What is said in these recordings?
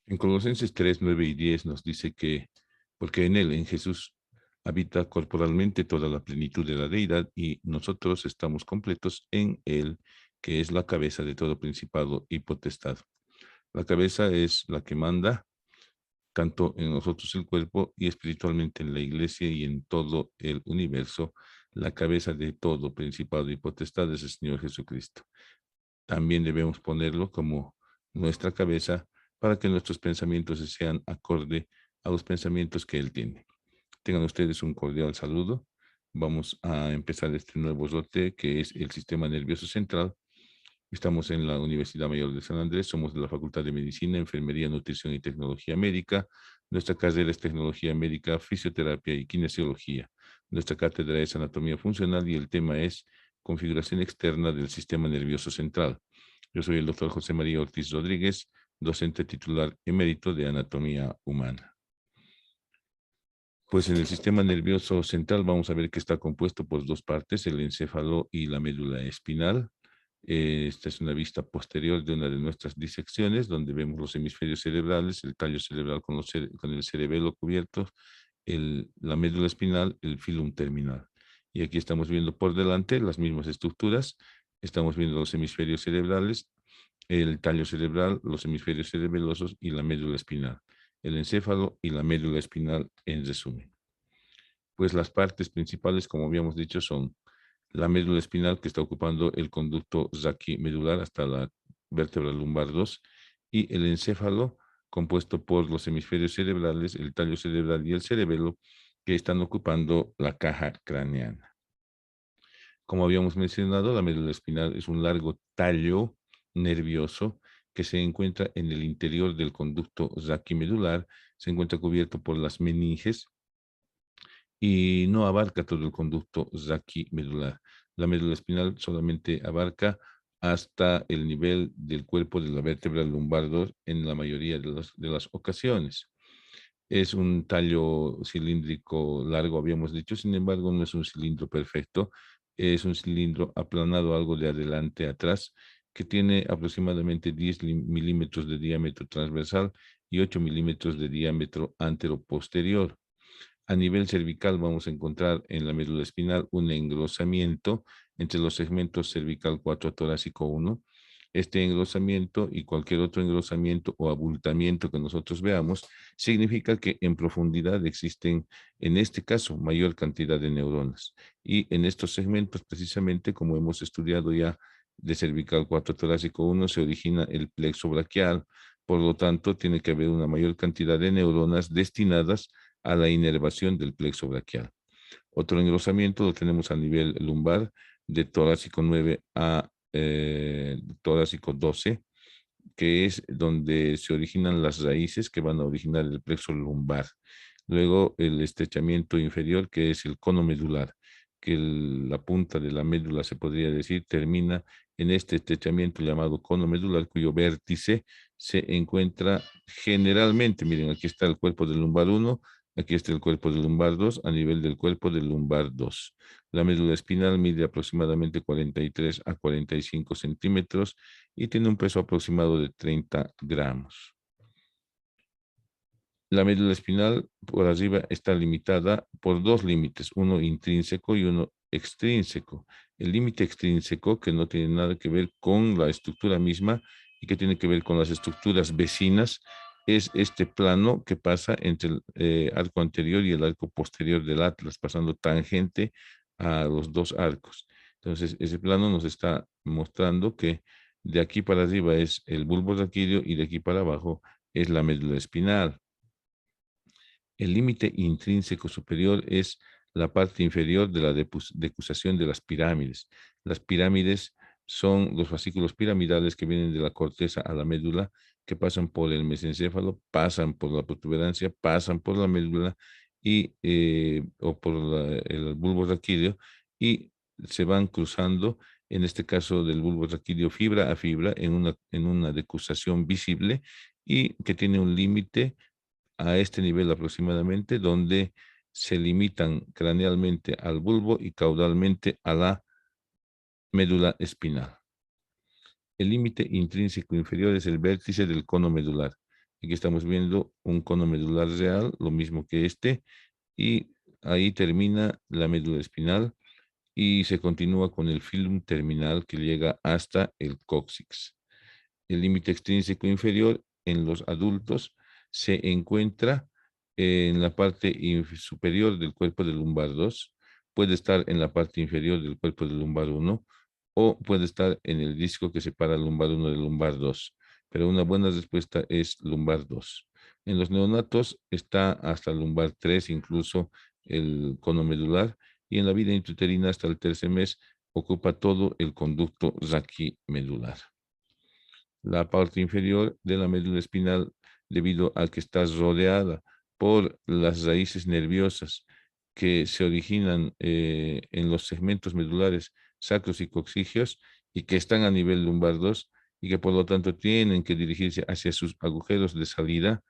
En Colosenses 3, 9 y 10 nos dice que, porque en él, en Jesús, habita corporalmente toda la plenitud de la deidad y nosotros estamos completos en él, que es la cabeza de todo principado y potestad. La cabeza es la que manda tanto en nosotros el cuerpo y espiritualmente en la iglesia y en todo el universo. La cabeza de todo principado y potestad es el Señor Jesucristo. También debemos ponerlo como nuestra cabeza para que nuestros pensamientos sean acorde a los pensamientos que Él tiene. Tengan ustedes un cordial saludo. Vamos a empezar este nuevo lote que es el sistema nervioso central. Estamos en la Universidad Mayor de San Andrés, somos de la Facultad de Medicina, Enfermería, Nutrición y Tecnología Médica. Nuestra carrera es Tecnología Médica, Fisioterapia y Kinesiología. Nuestra cátedra es Anatomía Funcional y el tema es Configuración externa del Sistema Nervioso Central. Yo soy el doctor José María Ortiz Rodríguez, docente titular emérito de Anatomía Humana. Pues en el sistema nervioso central vamos a ver que está compuesto por dos partes, el encéfalo y la médula espinal. Esta es una vista posterior de una de nuestras disecciones, donde vemos los hemisferios cerebrales, el tallo cerebral con el cerebelo cubierto, la médula espinal, el filum terminal. Y aquí estamos viendo por delante las mismas estructuras. Estamos viendo los hemisferios cerebrales, el tallo cerebral, los hemisferios cerebelosos y la médula espinal. El encéfalo y la médula espinal en resumen. Pues las partes principales, como habíamos dicho, son la médula espinal que está ocupando el conducto raquimedular hasta la vértebra lumbar 2 y el encéfalo compuesto por los hemisferios cerebrales, el tallo cerebral y el cerebelo que están ocupando la caja craneana. Como habíamos mencionado, la médula espinal es un largo tallo nervioso que se encuentra en el interior del conducto raquimedular, se encuentra cubierto por las meninges y no abarca todo el conducto raquimedular. La médula espinal solamente abarca hasta el nivel del cuerpo de la vértebra lumbar 2 en la mayoría de las ocasiones. Es un tallo cilíndrico largo, habíamos dicho, sin embargo, no es un cilindro perfecto, es un cilindro aplanado algo de adelante a atrás, que tiene aproximadamente 10 milímetros de diámetro transversal y 8 milímetros de diámetro antero-posterior. A nivel cervical vamos a encontrar en la médula espinal un engrosamiento entre los segmentos cervical 4 torácico 1. Este engrosamiento y cualquier otro engrosamiento o abultamiento que nosotros veamos significa que en profundidad existen, en este caso, mayor cantidad de neuronas. Y en estos segmentos, precisamente, como hemos estudiado ya de cervical 4 torácico 1, se origina el plexo braquial. Por lo tanto, tiene que haber una mayor cantidad de neuronas destinadas a la inervación del plexo braquial. Otro engrosamiento lo tenemos a nivel lumbar, de torácico 9 a torácico 12, que es donde se originan las raíces que van a originar el plexo lumbar. Luego el estrechamiento inferior, que es el cono medular, que la punta de la médula, se podría decir, termina en este estrechamiento llamado cono medular, cuyo vértice se encuentra generalmente, miren, aquí está el cuerpo del lumbar 1, aquí está el cuerpo del lumbar 2, a nivel del cuerpo del lumbar 2. La médula espinal mide aproximadamente 43 a 45 centímetros y tiene un peso aproximado de 30 gramos. La médula espinal por arriba está limitada por dos límites, uno intrínseco y uno extrínseco. El límite extrínseco, que no tiene nada que ver con la estructura misma y que tiene que ver con las estructuras vecinas, es este plano que pasa entre el arco anterior y el arco posterior del atlas, pasando tangente a los dos arcos. Entonces, ese plano nos está mostrando que de aquí para arriba es el bulbo raquídeo y de aquí para abajo es la médula espinal. El límite intrínseco superior es la parte inferior de la decusación de las pirámides. Las pirámides son los fascículos piramidales que vienen de la corteza a la médula, que pasan por el mesencéfalo, pasan por la protuberancia, pasan por la médula o por el bulbo raquídeo y se van cruzando, en este caso del bulbo raquídeo, fibra a fibra en una decusación visible y que tiene un límite a este nivel aproximadamente, donde se limitan cranealmente al bulbo y caudalmente a la médula espinal. El límite intrínseco inferior es el vértice del cono medular. Aquí estamos viendo un cono medular real, lo mismo que este, y ahí termina la médula espinal y se continúa con el filum terminal que llega hasta el cóccix. El límite extrínseco inferior en los adultos se encuentra en la parte superior del cuerpo del lumbar 2, puede estar en la parte inferior del cuerpo del lumbar 1 o puede estar en el disco que separa el lumbar 1 del lumbar 2, pero una buena respuesta es lumbar 2. En los neonatos está hasta el lumbar 3, incluso el cono medular, y en la vida intrauterina hasta el tercer mes ocupa todo el conducto raquimedular. La parte inferior de la médula espinal, debido a que está rodeada por las raíces nerviosas que se originan en los segmentos medulares sacros y coccigios y que están a nivel lumbar 2 y que por lo tanto tienen que dirigirse hacia sus agujeros de salida,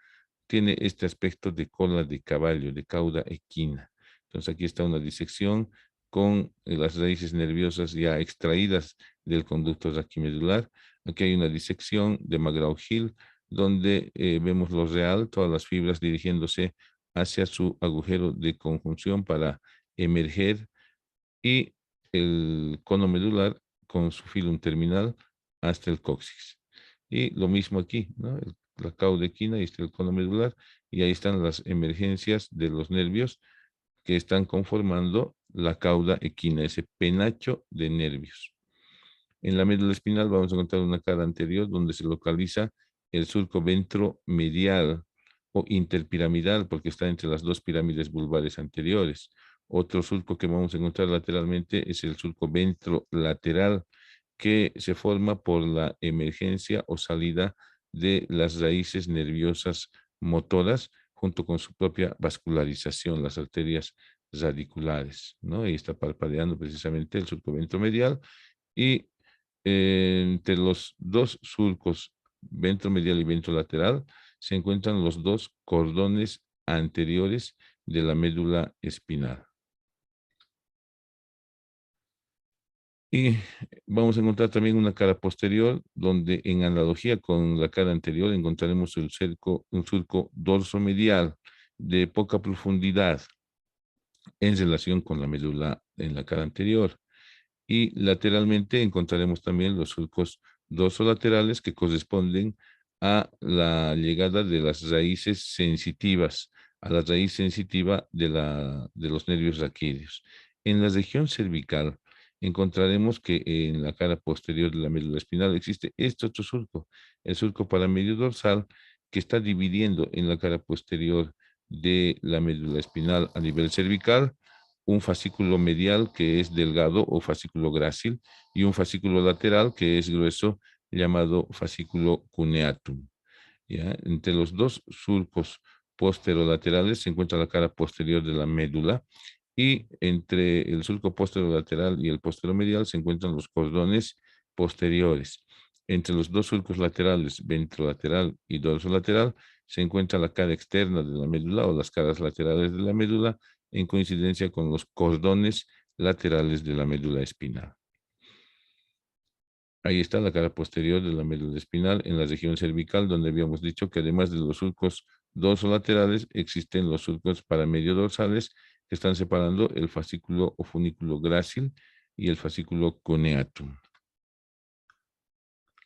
tiene este aspecto de cola de caballo, de cauda equina. Entonces aquí está una disección con las raíces nerviosas ya extraídas del conducto raquimedular. Aquí hay una disección de McGraw-Hill donde vemos lo real, todas las fibras dirigiéndose hacia su agujero de conjunción para emerger y el cono medular con su filum terminal hasta el cóccix. Y lo mismo aquí, ¿no? La cauda equina, y está el cono medular, y ahí están las emergencias de los nervios que están conformando la cauda equina, ese penacho de nervios. En la médula espinal vamos a encontrar una cara anterior donde se localiza el surco ventromedial o interpiramidal porque está entre las dos pirámides vulvares anteriores. Otro surco que vamos a encontrar lateralmente es el surco ventrolateral que se forma por la emergencia o salida de las raíces nerviosas motoras junto con su propia vascularización, las arterias radiculares, ¿no? Ahí está parpadeando precisamente el surco ventromedial y entre los dos surcos ventromedial y ventrolateral se encuentran los dos cordones anteriores de la médula espinal. Y vamos a encontrar también una cara posterior, donde en analogía con la cara anterior encontraremos un surco dorsomedial de poca profundidad en relación con la médula en la cara anterior. Y lateralmente encontraremos también los surcos dorsolaterales que corresponden a la llegada de las raíces sensitivas, a la raíz sensitiva de los nervios raquídeos. En la región cervical encontraremos que en la cara posterior de la médula espinal existe este otro surco, el surco paramedio dorsal, que está dividiendo en la cara posterior de la médula espinal a nivel cervical un fascículo medial que es delgado o fascículo grácil y un fascículo lateral que es grueso llamado fascículo cuneatum. ¿Ya? Entre los dos surcos posterolaterales se encuentra la cara posterior de la médula y entre el surco posterolateral y el posteromedial se encuentran los cordones posteriores. Entre los dos surcos laterales, ventrolateral y dorsolateral, se encuentra la cara externa de la médula o las caras laterales de la médula en coincidencia con los cordones laterales de la médula espinal. Ahí está la cara posterior de la médula espinal en la región cervical, donde habíamos dicho que además de los surcos dorsolaterales, existen los surcos paramedio dorsales que están separando el fascículo o funículo grácil y el fascículo cuneatum.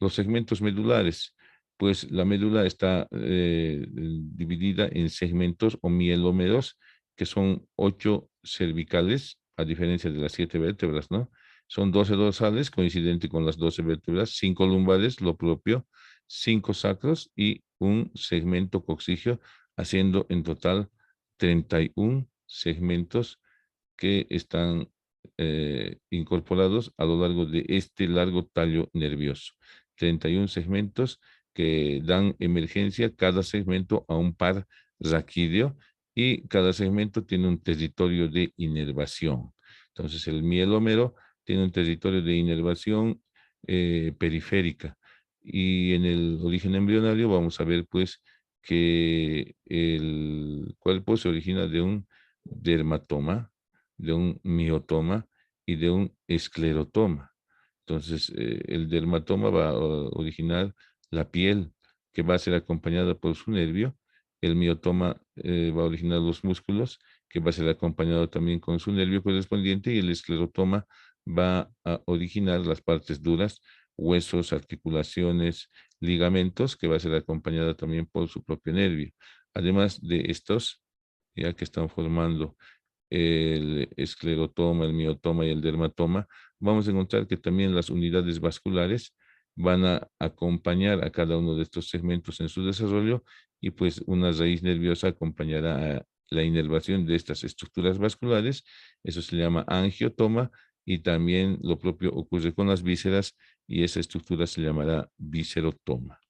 Los segmentos medulares, pues la médula está dividida en segmentos o mielómeros, que son 8 cervicales, a diferencia de las 7 vértebras, ¿no? Son 12 dorsales, coincidente con las 12 vértebras, 5 lumbares, lo propio, 5 sacros y un segmento coccigio, haciendo en total 31 segmentos que están incorporados a lo largo de este largo tallo nervioso. 31 segmentos que dan emergencia cada segmento a un par raquídeo y cada segmento tiene un territorio de inervación. Entonces el mielómero tiene un territorio de inervación periférica y en el origen embrionario vamos a ver pues que el cuerpo se origina de un dermatoma, de un miotoma y de un esclerotoma. Entonces, el dermatoma va a originar la piel que va a ser acompañada por su nervio. El miotoma va a originar los músculos, que va a ser acompañado también con su nervio correspondiente, y el esclerotoma va a originar las partes duras, huesos, articulaciones, ligamentos, que va a ser acompañada también por su propio nervio. Además de estos, ya que están formando el esclerotoma, el miotoma y el dermatoma, vamos a encontrar que también las unidades vasculares van a acompañar a cada uno de estos segmentos en su desarrollo, y pues una raíz nerviosa acompañará a la inervación de estas estructuras vasculares. Eso se llama angiotoma, y también lo propio ocurre con las vísceras, y esa estructura se llamará viscerotoma.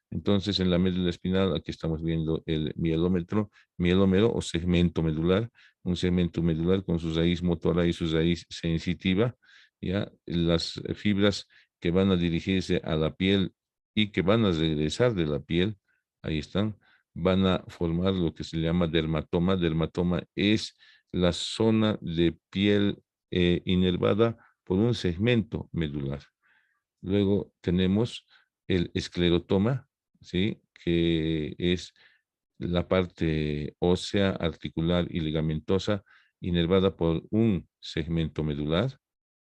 Entonces, en la médula espinal, aquí estamos viendo el mielómero o segmento medular, un segmento medular con su raíz motora y su raíz sensitiva. Ya las fibras que van a dirigirse a la piel y que van a regresar de la piel, ahí están, van a formar lo que se llama dermatoma. Dermatoma es la zona de piel inervada por un segmento medular. Luego tenemos el esclerotoma, ¿sí? Que es la parte ósea, articular y ligamentosa inervada por un segmento medular,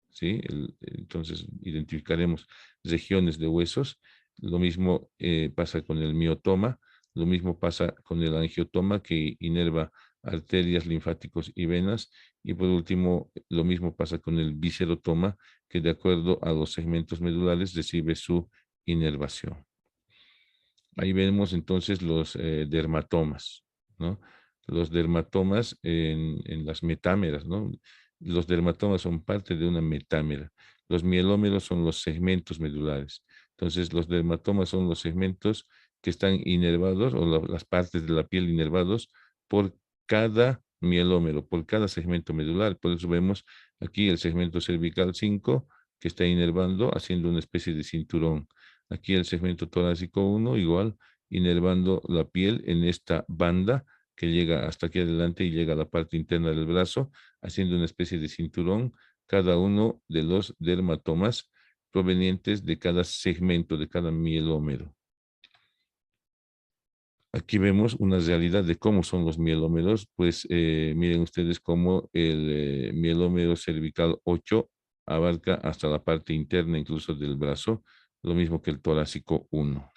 ¿sí? Entonces identificaremos regiones de huesos. Lo mismo pasa con el miotoma, lo mismo pasa con el angiotoma, que inerva arterias, linfáticos y venas. Y por último, lo mismo pasa con el viscerotoma, que de acuerdo a los segmentos medulares recibe su inervación. Ahí vemos entonces los dermatomas, ¿no? Los dermatomas en las metámeras, ¿no? Los dermatomas son parte de una metámera. Los mielómeros son los segmentos medulares. Entonces, los dermatomas son los segmentos que están inervados, o las partes de la piel inervados por cada mielómero, por cada segmento medular. Por eso vemos aquí el segmento cervical 5 que está inervando, haciendo una especie de cinturón. Aquí el segmento torácico 1, igual, inervando la piel en esta banda que llega hasta aquí adelante y llega a la parte interna del brazo, haciendo una especie de cinturón, cada uno de los dermatomas provenientes de cada segmento, de cada mielómero. Aquí vemos una realidad de cómo son los mielómeros. Pues miren ustedes cómo el mielómero cervical 8 abarca hasta la parte interna incluso del brazo, lo mismo que el torácico 1.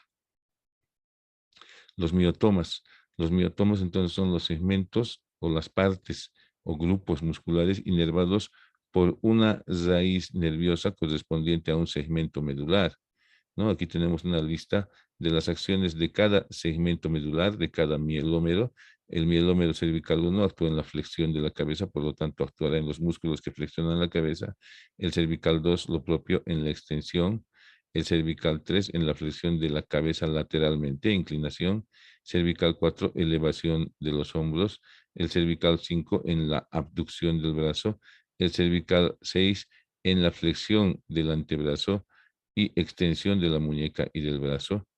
Los miotomas. Los miotomas entonces son los segmentos o las partes o grupos musculares inervados por una raíz nerviosa correspondiente a un segmento medular, ¿no? Aquí tenemos una lista de las acciones de cada segmento medular, de cada mielómero. El mielómero cervical 1 actúa en la flexión de la cabeza, por lo tanto actuará en los músculos que flexionan la cabeza. El cervical 2 lo propio en la extensión. El cervical 3 en la flexión de la cabeza lateralmente, inclinación. Cervical 4, elevación de los hombros. El cervical 5 en la abducción del brazo. El cervical 6 en la flexión del antebrazo y extensión de la muñeca y del brazo,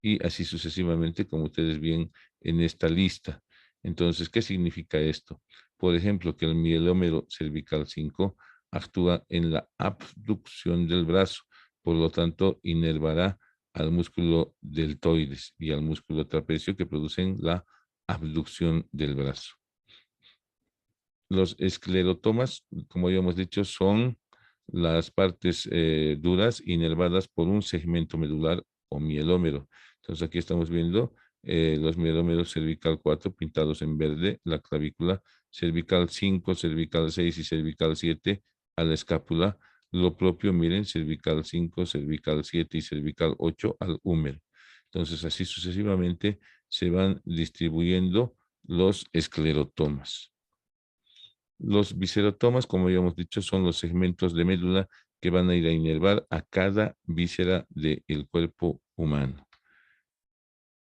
y así sucesivamente, como ustedes ven en esta lista. Entonces, ¿qué significa esto? Por ejemplo, que el mielómero cervical 5 actúa en la abducción del brazo, por lo tanto, inervará al músculo deltoides y al músculo trapecio, que producen la abducción del brazo. Los esclerotomas, como ya hemos dicho, son las partes duras inervadas por un segmento medular o mielómero. Entonces aquí estamos viendo los mielómeros cervical 4 pintados en verde, la clavícula, cervical 5, cervical 6 y cervical 7 a la escápula. Lo propio, miren, cervical 5, cervical 7 y cervical 8 al húmero. Entonces así sucesivamente se van distribuyendo los esclerotomas. Los viscerotomas, como ya hemos dicho, son los segmentos de médula que van a ir a inervar a cada víscera del cuerpo humano.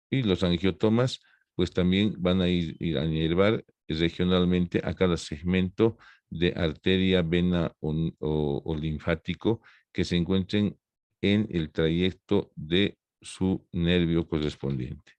Y los angiotomas, pues también van a ir a inervar regionalmente a cada segmento de arteria, vena o linfático que se encuentren en el trayecto de su nervio correspondiente.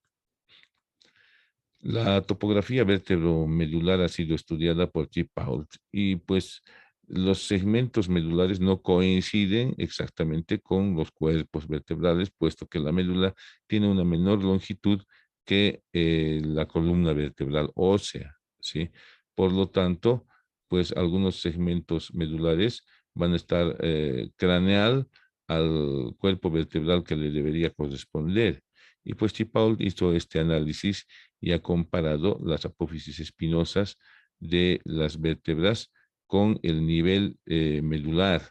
La topografía vertebromedular ha sido estudiada por G. Pault, y pues los segmentos medulares no coinciden exactamente con los cuerpos vertebrales, puesto que la médula tiene una menor longitud que la columna vertebral ósea, ¿sí? Por lo tanto, pues algunos segmentos medulares van a estar craneal al cuerpo vertebral que le debería corresponder. Y pues Chipault hizo este análisis y ha comparado las apófisis espinosas de las vértebras con el nivel medular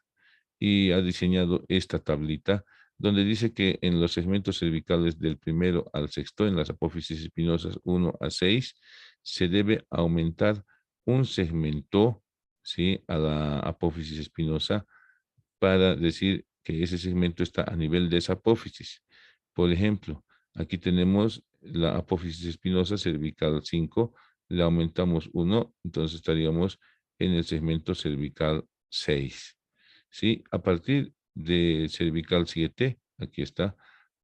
y ha diseñado esta tablita donde dice que en los segmentos cervicales del primero al sexto, en las apófisis espinosas 1 a 6, se debe aumentar un segmento, ¿sí?, a la apófisis espinosa para decir que ese segmento está a nivel de esa apófisis. Por ejemplo, aquí tenemos la apófisis espinosa cervical 5, le aumentamos 1, entonces estaríamos en el segmento cervical 6. ¿Sí? A partir de cervical 7, aquí está,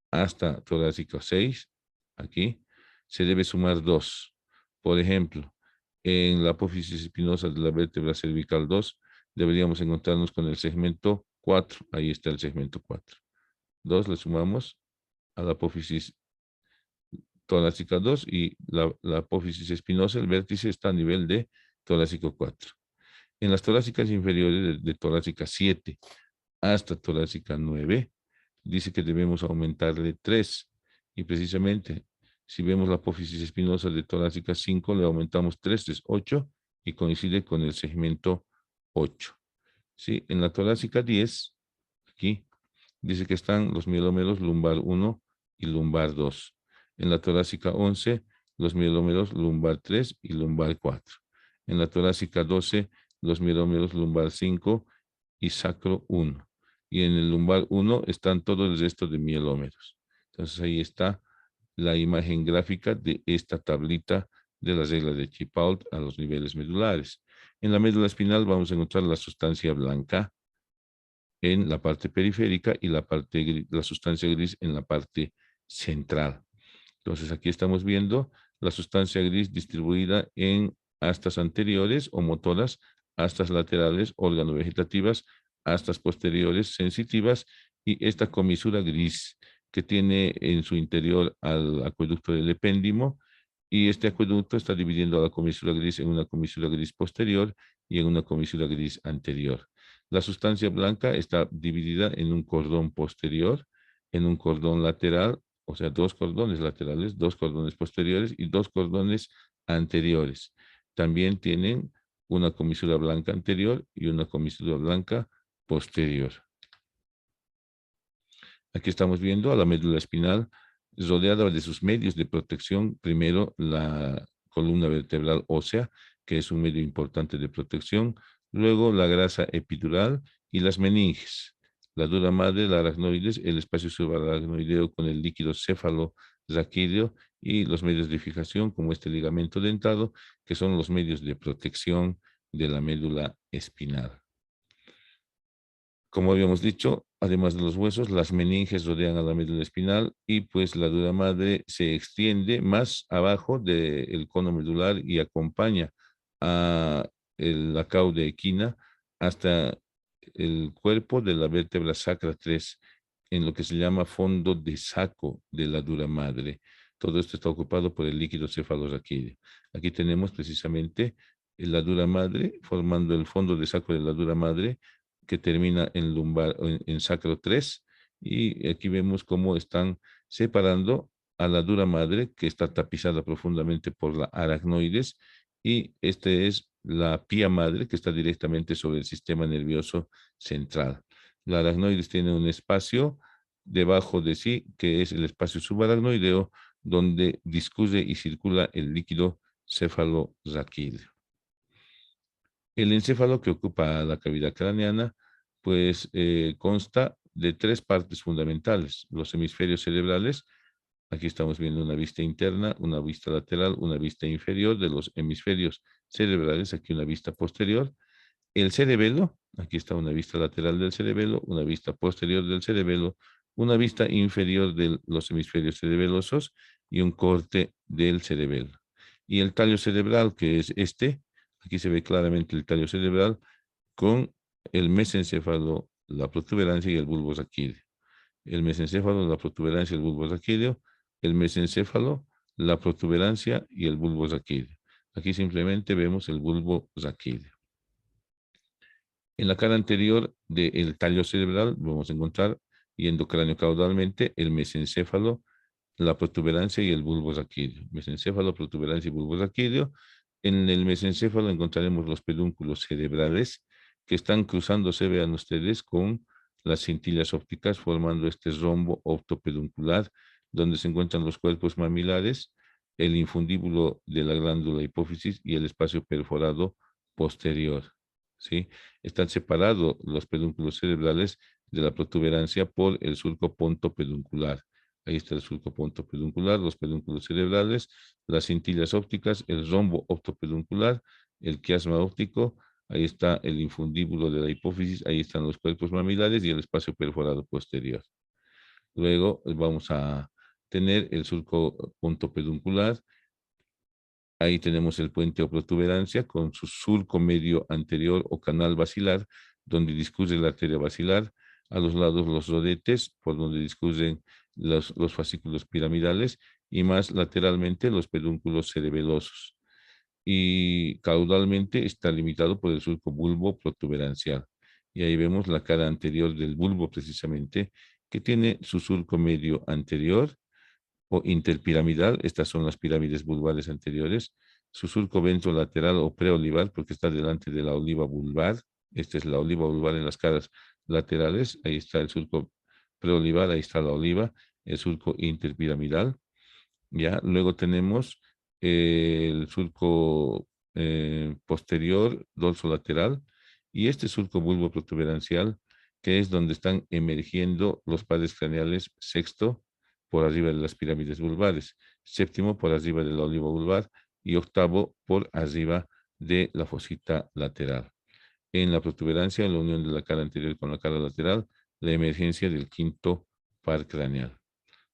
hasta torácico 6, aquí, se debe sumar 2. Por ejemplo, en la apófisis espinosa de la vértebra cervical 2, deberíamos encontrarnos con el segmento 4. Ahí está el segmento 4. 2 le sumamos a la apófisis torácica 2 y la apófisis espinosa, el vértice está a nivel de torácico 4. En las torácicas inferiores, de torácica 7 hasta torácica 9, dice que debemos aumentarle 3. Y precisamente, si vemos la apófisis espinosa de torácica 5, le aumentamos 3, es 8, y coincide con el segmento 8. ¿Sí? En la torácica 10, aquí, dice que están los mielómeros lumbar 1 y lumbar 2. En la torácica 11, los mielómeros lumbar 3 y lumbar 4. En la torácica 12, los mielómeros lumbar 5 y sacro 1. Y en el lumbar 1 están todo el resto de mielómeros. Entonces ahí está la imagen gráfica de esta tablita de las reglas de Chipault a los niveles medulares. En la médula espinal vamos a encontrar la sustancia blanca en la parte periférica y la sustancia gris en la parte central. Entonces aquí estamos viendo la sustancia gris distribuida en astas anteriores o motoras, astas laterales, órgano vegetativas, astas posteriores sensitivas y esta comisura gris que tiene en su interior al acueducto del epéndimo, y este acueducto está dividiendo a la comisura gris en una comisura gris posterior y en una comisura gris anterior. La sustancia blanca está dividida en un cordón posterior, en un cordón lateral, o sea, 2 cordones laterales, 2 cordones posteriores y 2 cordones anteriores. También tienen una comisura blanca anterior y una comisura blanca posterior. Aquí estamos viendo a la médula espinal rodeada de sus medios de protección. Primero, la columna vertebral ósea, que es un medio importante de protección. Luego, la grasa epidural y las meninges. La dura madre, la aracnoides, el espacio subaracnoideo con el líquido céfalo-raquídeo y los medios de fijación, como este ligamento dentado, que son los medios de protección de la médula espinal. Como habíamos dicho, además de los huesos, las meninges rodean a la médula espinal y pues la dura madre se extiende más abajo del cono medular y acompaña a la cauda equina hasta el cuerpo de la vértebra sacra 3, en lo que se llama fondo de saco de la dura madre. Todo esto está ocupado por el líquido cefalorraquídeo. Aquí tenemos precisamente la dura madre, formando el fondo de saco de la dura madre, que termina en lumbar, en sacro 3, y aquí vemos cómo están separando a la dura madre, que está tapizada profundamente por la aracnoides, y este es la pía madre, que está directamente sobre el sistema nervioso central. La aracnoides tiene un espacio debajo de sí, que es el espacio subaracnoideo, donde discurre y circula el líquido cefalorraquídeo. El encéfalo, que ocupa la cavidad craneana, pues consta de 3 partes fundamentales: los hemisferios cerebrales. Aquí estamos viendo una vista interna, una vista lateral, una vista inferior de los hemisferios cerebrales, aquí una vista posterior. El cerebelo, aquí está una vista lateral del cerebelo, una vista posterior del cerebelo, una vista inferior de los hemisferios cerebelosos y un corte del cerebelo. Y el tallo cerebral, que es este, aquí se ve claramente el tallo cerebral, con el mesencéfalo, la protuberancia y el bulbo raquídeo. El mesencéfalo, la protuberancia y el bulbo raquídeo. El mesencéfalo, la protuberancia y el bulbo raquídeo. Aquí simplemente vemos el bulbo raquídeo. En la cara anterior del tallo cerebral vamos a encontrar, yendo cráneo-caudalmente, el mesencéfalo, la protuberancia y el bulbo raquídeo. Mesencéfalo, protuberancia y bulbo raquídeo. En el mesencéfalo encontraremos los pedúnculos cerebrales que están cruzándose, vean ustedes, con las cintillas ópticas, formando este rombo optopeduncular, donde se encuentran los cuerpos mamilares, el infundíbulo de la glándula hipófisis y el espacio perforado posterior. ¿Sí? Están separados los pedúnculos cerebrales de la protuberancia por el surco pontopeduncular. Ahí está el surco pontopeduncular, los pedúnculos cerebrales, las cintillas ópticas, el rombo optopeduncular, el quiasma óptico, ahí está el infundíbulo de la hipófisis, ahí están los cuerpos mamilares y el espacio perforado posterior. Luego vamos a tener el surco pontopeduncular. Ahí tenemos el puente o protuberancia con su surco medio anterior o canal basilar, donde discurre la arteria basilar. A los lados los rodetes, por donde discurren los fascículos piramidales, y más lateralmente los pedúnculos cerebelosos. Y caudalmente está limitado por el surco bulbo protuberancial. Y ahí vemos la cara anterior del bulbo precisamente, que tiene su surco medio anterior o interpiramidal. Estas son las pirámides vulvares anteriores. Su surco ventrolateral o preolivar, porque está delante de la oliva vulvar. Esta es la oliva vulvar en las caras laterales. Ahí está el surco preolivar, ahí está la oliva, el surco interpiramidal. ¿Ya? Luego tenemos el surco posterior, dorso lateral, y este surco bulbo protuberancial, que es donde están emergiendo los pares craneales, sexto por arriba de las pirámides vulvares, séptimo por arriba de la oliva vulvar y octavo por arriba de la fosita lateral. En la protuberancia, en la unión de la cara anterior con la cara lateral, la emergencia del quinto par craneal.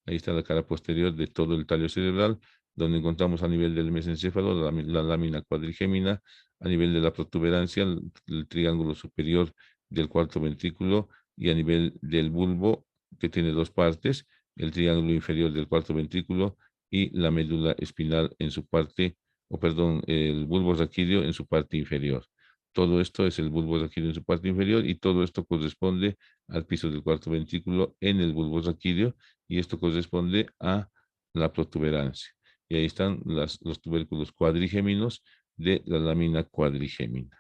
Ahí está la cara posterior de todo el tallo cerebral, donde encontramos a nivel del mesencéfalo la lámina cuadrigémina, a nivel de la protuberancia el triángulo superior del cuarto ventrículo, y a nivel del bulbo, que tiene dos partes, el triángulo inferior del cuarto ventrículo y la médula espinal en su parte, o perdón, el bulbo raquídeo en su parte inferior. Todo esto es el bulbo raquídeo en su parte inferior, y todo esto corresponde al piso del cuarto ventrículo en el bulbo raquídeo, y esto corresponde a la protuberancia. Y ahí están los tubérculos cuadrigéminos de la lámina cuadrigémina.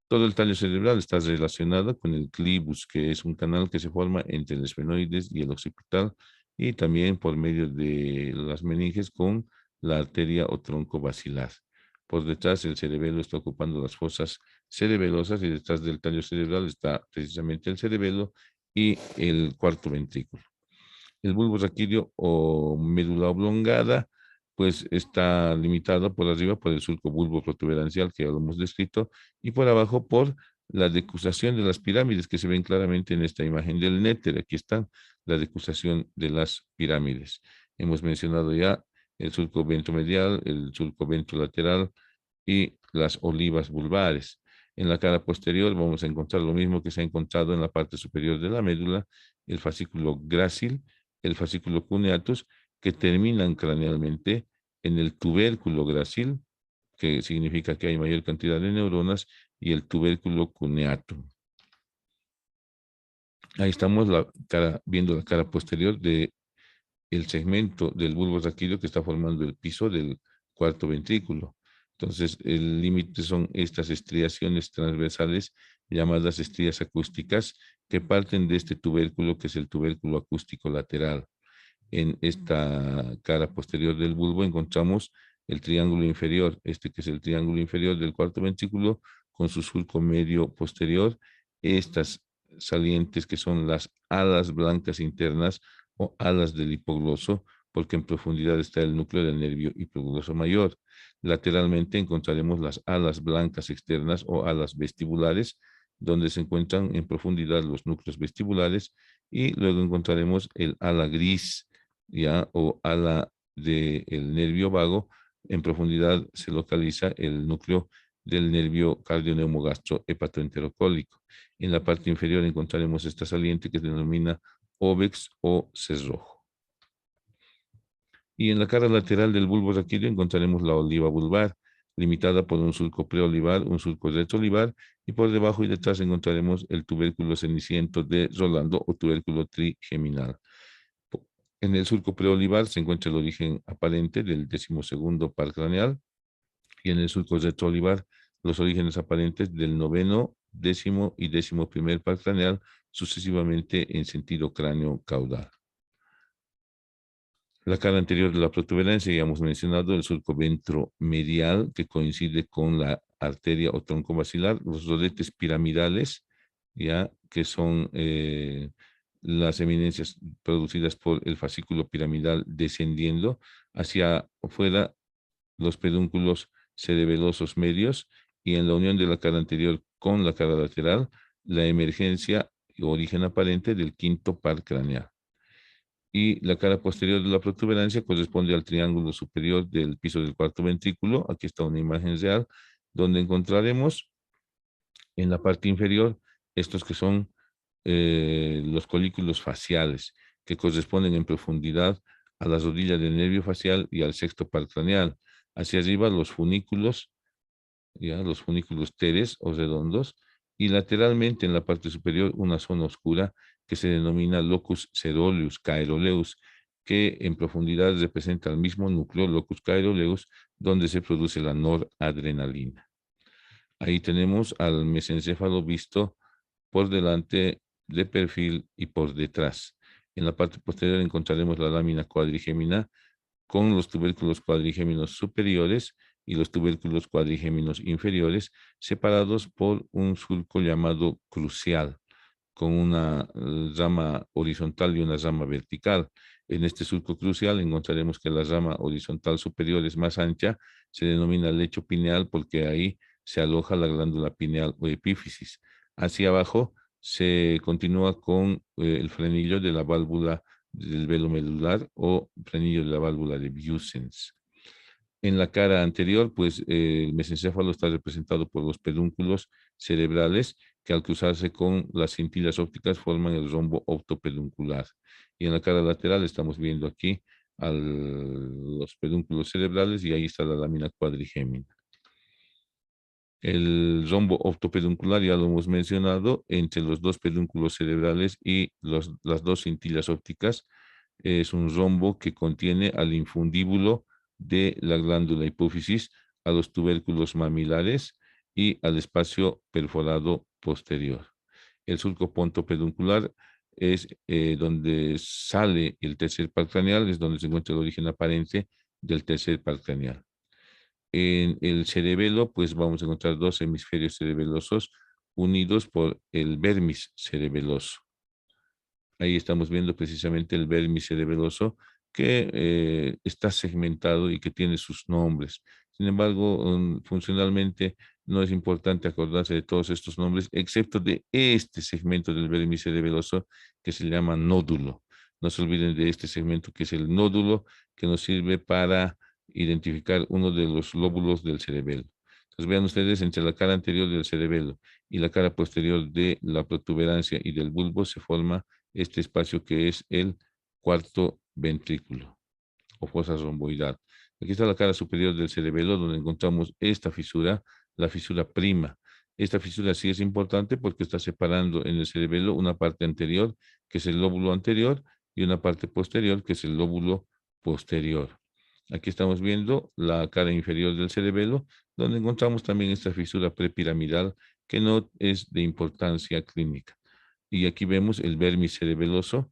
Todo el tallo cerebral está relacionado con el clivus, que es un canal que se forma entre el esfenoides y el occipital, y también por medio de las meninges con la arteria o tronco basilar. Por detrás el cerebelo está ocupando las fosas cerebelosas, y detrás del tallo cerebral está precisamente el cerebelo y el cuarto ventrículo. El bulbo raquídeo o médula oblongada, pues está limitado por arriba por el surco bulbo protuberancial que ya lo hemos descrito, y por abajo por la decusación de las pirámides que se ven claramente en esta imagen del néter. Aquí está la decusación de las pirámides. Hemos mencionado ya el surco ventromedial, el surco ventrolateral y las olivas vulvares. En la cara posterior vamos a encontrar lo mismo que se ha encontrado en la parte superior de la médula, el fascículo grácil, el fascículo cuneatus, que terminan cranealmente en el tubérculo grácil, que significa que hay mayor cantidad de neuronas, y el tubérculo cuneatum. Ahí estamos viendo la cara posterior de el segmento del bulbo raquídeo que está formando el piso del cuarto ventrículo. Entonces, el límite son estas estriaciones transversales llamadas estrías acústicas, que parten de este tubérculo, que es el tubérculo acústico lateral. En esta cara posterior del bulbo encontramos el triángulo inferior, este que es el triángulo inferior del cuarto ventrículo, con su surco medio posterior, estas salientes que son las alas blancas internas o alas del hipogloso, porque en profundidad está el núcleo del nervio hipogloso mayor. Lateralmente encontraremos las alas blancas externas o alas vestibulares, donde se encuentran en profundidad los núcleos vestibulares, y luego encontraremos el ala gris, ya, o ala del nervio vago. En profundidad se localiza el núcleo del nervio cardioneumogastrohepatoenterocólico. En la parte inferior encontraremos esta saliente que se denomina obex o cerrojo. Y en la cara lateral del bulbo raquídeo encontraremos la oliva vulvar, limitada por un surco preolivar, un surco retroolivar, y por debajo y detrás encontraremos el tubérculo ceniciento de Rolando o tubérculo trigeminal. En el surco preolivar se encuentra el origen aparente del 12º par craneal, y en el surco retroolivar los orígenes aparentes del 9º, 10º y 11º par craneal, sucesivamente en sentido cráneo-caudal. La cara anterior de la protuberancia, ya hemos mencionado, el surco ventromedial, que coincide con la arteria o tronco basilar, los rodetes piramidales, ya que son las eminencias producidas por el fascículo piramidal descendiendo hacia afuera, los pedúnculos cerebelosos medios, y en la unión de la cara anterior con la cara lateral, la emergencia o origen aparente del 5º par craneal. Y la cara posterior de la protuberancia corresponde al triángulo superior del piso del 4º ventrículo. Aquí está una imagen real, donde encontraremos en la parte inferior estos que son los colículos faciales, que corresponden en profundidad a las rodillas del nervio facial y al 6º par craneal. Hacia arriba los funículos, ya los funículos teres o redondos, y lateralmente en la parte superior una zona oscura que se denomina locus coeruleus, caeroleus, que en profundidad representa el mismo núcleo, locus caeroleus, donde se produce la noradrenalina. Ahí tenemos al mesencéfalo visto por delante, de perfil y por detrás. En la parte posterior encontraremos la lámina cuadrigémina con los tubérculos cuadrigéminos superiores y los tubérculos cuadrigéminos inferiores, separados por un surco llamado crucial, con una rama horizontal y una rama vertical. En este surco crucial encontraremos que la rama horizontal superior es más ancha, se denomina lecho pineal porque ahí se aloja la glándula pineal o epífisis. Hacia abajo se continúa con el frenillo de la válvula del velo medular o frenillo de la válvula de Bussens. En la cara anterior, pues el mesencéfalo está representado por los pedúnculos cerebrales que al cruzarse con las cintillas ópticas forman el rombo optopeduncular. Y en la cara lateral estamos viendo aquí los pedúnculos cerebrales y ahí está la lámina cuadrigémina. El rombo optopeduncular ya lo hemos mencionado, entre los dos pedúnculos cerebrales y las dos cintillas ópticas. Es un rombo que contiene al infundíbulo de la glándula hipófisis, a los tubérculos mamilares y al espacio perforado posterior. El surco pontopeduncular es donde sale el tercer par craneal, es donde se encuentra el origen aparente del tercer par craneal. En el cerebelo, pues vamos a encontrar dos hemisferios cerebelosos unidos por el vermis cerebeloso. Ahí estamos viendo precisamente el vermis cerebeloso que está segmentado y que tiene sus nombres. Sin embargo, funcionalmente no es importante acordarse de todos estos nombres, excepto de este segmento del vermis cerebeloso que se llama nódulo. No se olviden de este segmento que es el nódulo, que nos sirve para identificar uno de los lóbulos del cerebelo. Entonces vean ustedes, entre la cara anterior del cerebelo y la cara posterior de la protuberancia y del bulbo se forma este espacio que es el 4º ventrículo o fosa romboidal. Aquí está la cara superior del cerebelo, donde encontramos esta fisura, la fisura prima. Esta fisura sí es importante porque está separando en el cerebelo una parte anterior, que es el lóbulo anterior, y una parte posterior, que es el lóbulo posterior. Aquí estamos viendo la cara inferior del cerebelo, donde encontramos también esta fisura prepiramidal, que no es de importancia clínica. Y aquí vemos el vermis cerebeloso,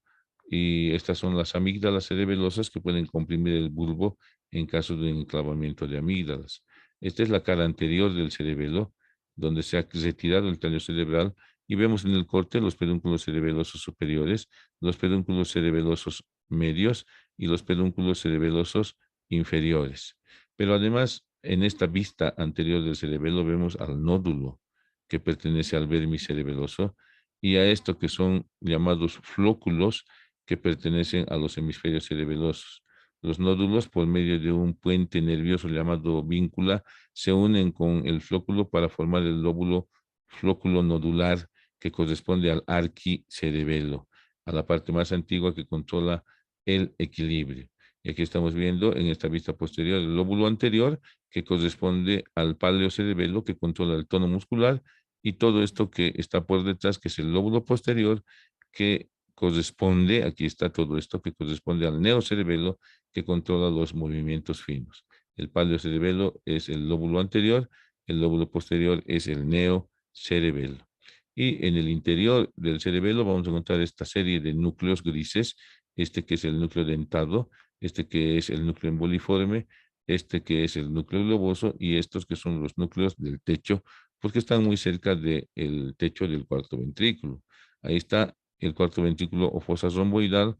y estas son las amígdalas cerebelosas que pueden comprimir el bulbo en caso de enclavamiento de amígdalas. Esta es la cara anterior del cerebelo, donde se ha retirado el tallo cerebral, y vemos en el corte los pedúnculos cerebelosos superiores, los pedúnculos cerebelosos medios y los pedúnculos cerebelosos inferiores. Pero además, en esta vista anterior del cerebelo vemos al nódulo que pertenece al vermis cerebeloso, y a esto que son llamados flóculos que pertenecen a los hemisferios cerebelosos. Los nódulos, por medio de un puente nervioso llamado víncula, se unen con el flóculo para formar el lóbulo flóculo nodular que corresponde al arquicerebelo, a la parte más antigua que controla el equilibrio. Y aquí estamos viendo en esta vista posterior el lóbulo anterior que corresponde al paleocerebelo que controla el tono muscular y todo esto que está por detrás, que es el lóbulo posterior que corresponde, aquí está todo esto que corresponde al neocerebelo que controla los movimientos finos. El paleocerebelo es el lóbulo anterior, el lóbulo posterior es el neocerebelo. Y en el interior del cerebelo vamos a encontrar esta serie de núcleos grises, este que es el núcleo dentado, este que es el núcleo emboliforme, este que es el núcleo globoso y estos que son los núcleos del techo, porque están muy cerca del techo del cuarto ventrículo. Ahí está el cuarto ventrículo o fosa romboidal,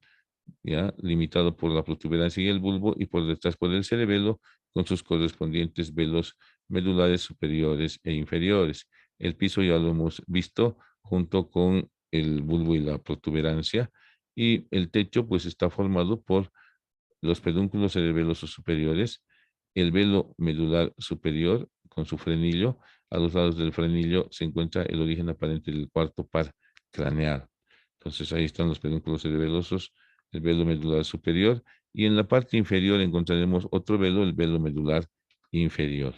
ya limitado por la protuberancia y el bulbo, y por detrás por el cerebelo, con sus correspondientes velos medulares superiores e inferiores. El piso ya lo hemos visto junto con el bulbo y la protuberancia, y el techo pues está formado por los pedúnculos cerebelosos superiores, el velo medular superior con su frenillo. A los lados del frenillo se encuentra el origen aparente del cuarto par craneal. Entonces ahí están los pedúnculos cerebelosos, el velo medular superior, y en la parte inferior encontraremos otro velo, el velo medular inferior.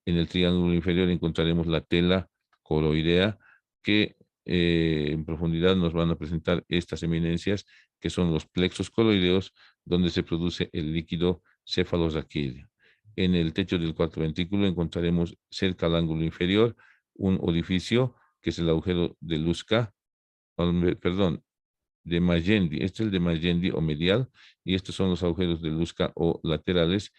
En el triángulo inferior encontraremos la tela coroidea que en profundidad nos van a presentar estas eminencias que son los plexos coloideos donde se produce el líquido cefalorraquídeo. En el techo del cuarto ventrículo encontraremos cerca al ángulo inferior un orificio que es el agujero de Luzca, perdón, de Magendie. Este es el de Magendie o medial y estos son los agujeros de Luzca o laterales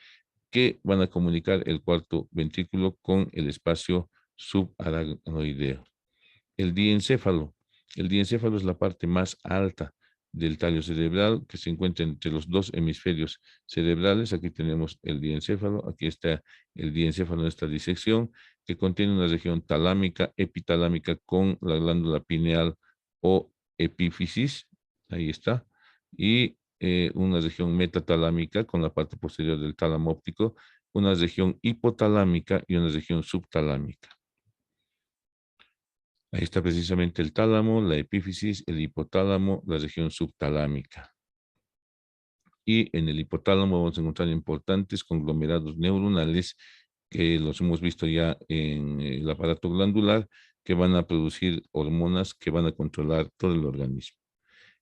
que van a comunicar el cuarto ventrículo con el espacio subaracnoideo. El diencéfalo. El diencéfalo es la parte más alta del tallo cerebral que se encuentra entre los dos hemisferios cerebrales. Aquí tenemos el diencéfalo, aquí está el diencéfalo en esta disección, que contiene una región talámica, epitalámica con la glándula pineal o epífisis, ahí está, y una región metatalámica con la parte posterior del tálamo óptico, una región hipotalámica y una región subtalámica. Ahí está precisamente el tálamo, la epífisis, el hipotálamo, la región subtalámica. Y en el hipotálamo vamos a encontrar importantes conglomerados neuronales que los hemos visto ya en el aparato glandular, que van a producir hormonas que van a controlar todo el organismo.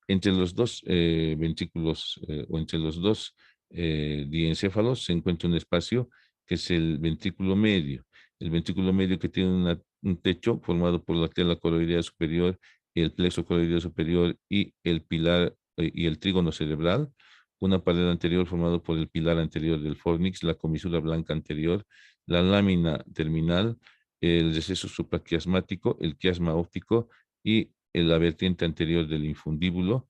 Entre los dos ventrículos o entre los dos diencéfalos se encuentra un espacio que es el ventrículo medio. El ventrículo medio que tiene un techo formado por la tela coroidea superior y el plexo coroideo superior y el pilar y el trígono cerebral. Una pared anterior formado por el pilar anterior del fornix, la comisura blanca anterior, la lámina terminal, el receso supraquiasmático, el quiasma óptico y la vertiente anterior del infundíbulo,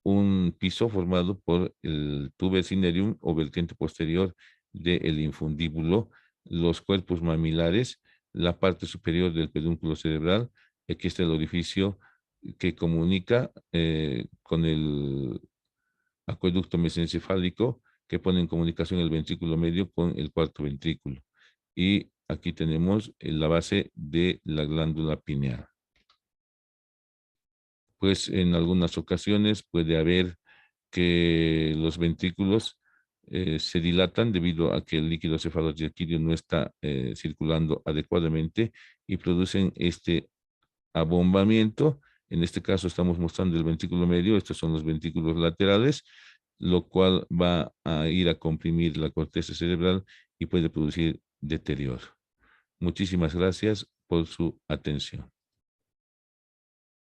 un piso formado por el tuber cinereum o vertiente posterior del infundíbulo, los cuerpos mamilares, la parte superior del pedúnculo cerebral, aquí está el orificio que comunica con el acueducto mesencefálico que pone en comunicación el ventrículo medio con el cuarto ventrículo. Y aquí tenemos la base de la glándula pineal. Pues en algunas ocasiones puede haber que los ventrículos se dilatan debido a que el líquido cefalorraquídeo no está circulando adecuadamente y producen este abombamiento. En este caso estamos mostrando el ventrículo medio, estos son los ventrículos laterales, lo cual va a ir a comprimir la corteza cerebral y puede producir deterioro. Muchísimas gracias por su atención.